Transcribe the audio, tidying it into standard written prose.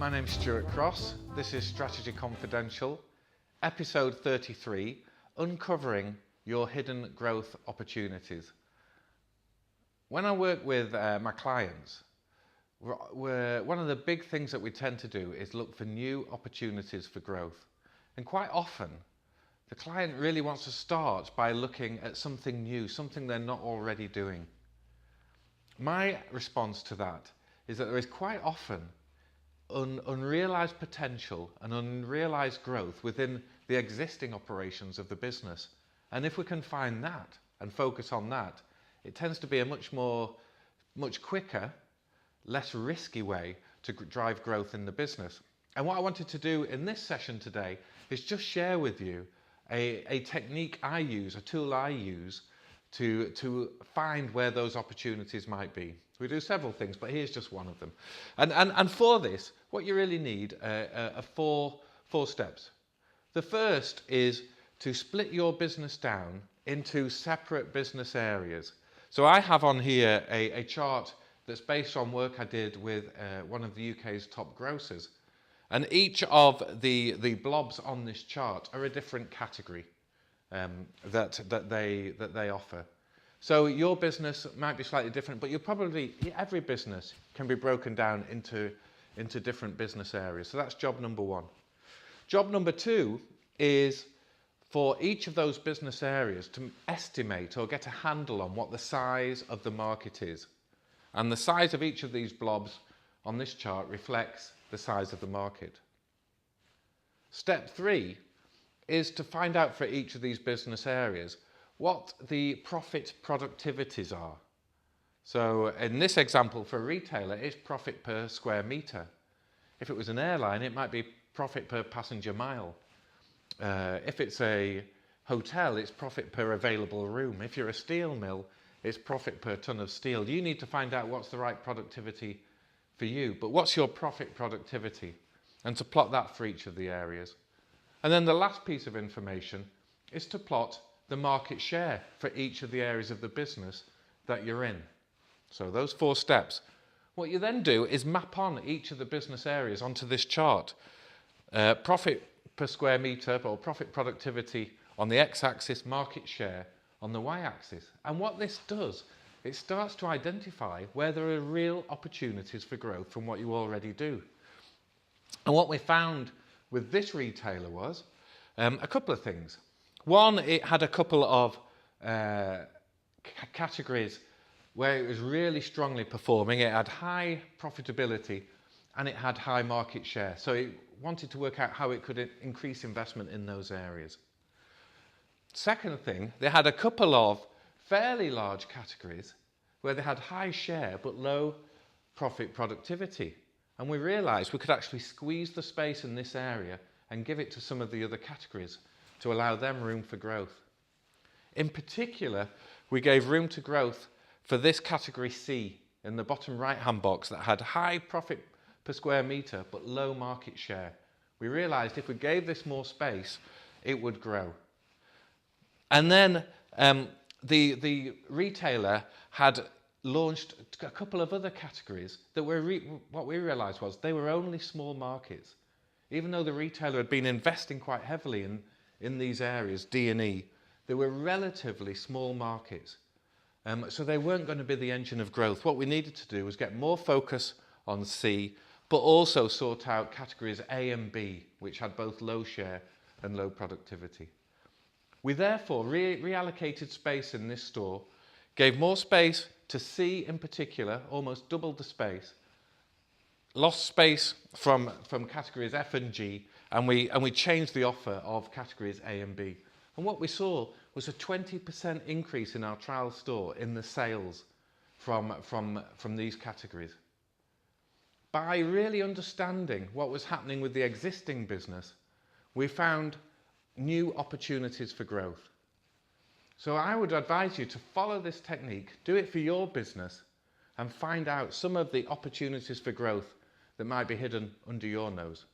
my name's Stuart Cross. This is Strategy Confidential, episode 33, Uncovering Your Hidden Growth Opportunities. When I work with my clients, one of the big things that we tend to do is look for new opportunities for growth. And quite often, the client really wants to start by looking at something new, something they're not already doing. My response to that is that there is quite often unrealized potential and unrealized growth within the existing operations of the business. And if we can find that and focus on that, it tends to be a much quicker, less risky way to drive growth in the business. And what I wanted to do in this session today is just share with you a technique I use, a tool I use to find where those opportunities might be. We do several things, but here's just one of them. And for this, what you really need are four steps. The first is to split your business down into separate business areas. So I have on here a chart that's based on work I did with one of the UK's top grocers. And each of the blobs on this chart are a different category that they offer. So your business might be slightly different, but every business can be broken down into different business areas. So that's job number one. Job number two is for each of those business areas to estimate or get a handle on what the size of the market is. And the size of each of these blobs on this chart reflects the size of the market. Step three is to find out for each of these business areas what the profit productivities are. So in this example for a retailer, it's profit per square metre. If it was an airline, it might be profit per passenger mile. If it's a hotel, it's profit per available room. If you're a steel mill, it's profit per tonne of steel. You need to find out what's the right productivity for you, but what's your profit productivity? And to plot that for each of the areas. And then the last piece of information is to plot the market share for each of the areas of the business that you're in. So those four steps. What you then do is map on each of the business areas onto this chart. Profit per square metre or profit productivity on the x-axis, market share on the y-axis. And what this does, it starts to identify where there are real opportunities for growth from what you already do. And what we found with this retailer was a couple of things. One, it had a couple of categories where it was really strongly performing. It had high profitability and it had high market share. So it wanted to work out how it could increase investment in those areas. Second thing, they had a couple of fairly large categories where they had high share but low profit productivity. And we realised we could actually squeeze the space in this area and give it to some of the other categories to allow them room for growth. In particular, we gave room to growth for this category C in the bottom right-hand box that had high profit per square metre but low market share. We realised if we gave this more space, it would grow. And then the retailer had launched a couple of other categories that were, what we realised was they were only small markets. Even though the retailer had been investing quite heavily in these areas, D and E, they were relatively small markets. So they weren't going to be the engine of growth. What we needed to do was get more focus on C, but also sort out categories A and B, which had both low share and low productivity. We therefore reallocated space in this store, gave more space to C in particular, almost doubled the space, lost space from categories F and G, and we changed the offer of categories A and B. And what we saw was a 20% increase in our trial store in the sales from these categories. By really understanding what was happening with the existing business, we found new opportunities for growth. So I would advise you to follow this technique, do it for your business, and find out some of the opportunities for growth that might be hidden under your nose.